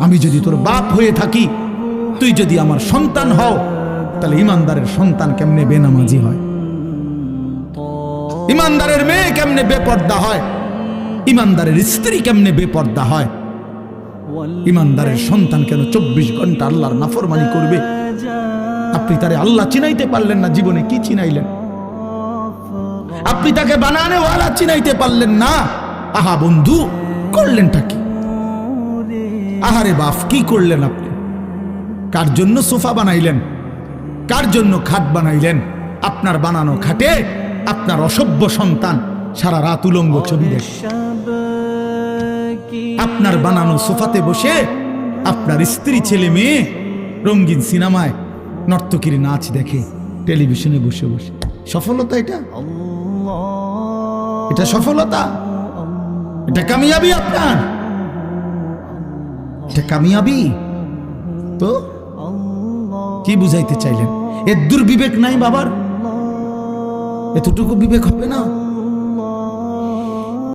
আমি যদি তোর বাপ হয়ে থাকি, তুই যদি আমার সন্তান হও, তাহলে ইমানদারের সন্তান কেমনে বেনামাজি হয়, ইমানদারের মেয়ে কেমনে বেপর্দা হয়, ইমানদারের স্ত্রী কেমনে বেপর্দা হয়, ইমানদারের সন্তান কেন 24 ঘন্টা আল্লাহর নাফরমানি করবে? আপনি তারে আল্লাহ চিনাইতে পারলেন না, জীবনে কি চিনাইলেন? আপনি তাকে বানানে ওয়ালা চিনাইতে পারলেন না। আহা বন্ধু, করলেনটা কি? আহারে বাপ, কি করলেন আপনি? কার জন্য সোফা বানাইলেন? কার জন্য খাট বানাইলেন? আপনার বানানো খাটে আপনার অসভ্য সন্তান সারা রাত উলঙ্গ ছবি দেখে। আপনার বানানো সোফাতে বসে আপনার স্ত্রী ছেলে মেয়ে রঙিন সিনেমায় নর্তকীর নাচ দেখে, টেলিভিশনে বসে বসে। সফলতা এটা? এটা সফলতা? এটা কামিয়াবি আপনার? এটা কামিয়াবি? তো কি বুঝাইতে চাইলেন? এর দুর্বিবেক নাই বাবার? এতটুকু বিবেক হবে না?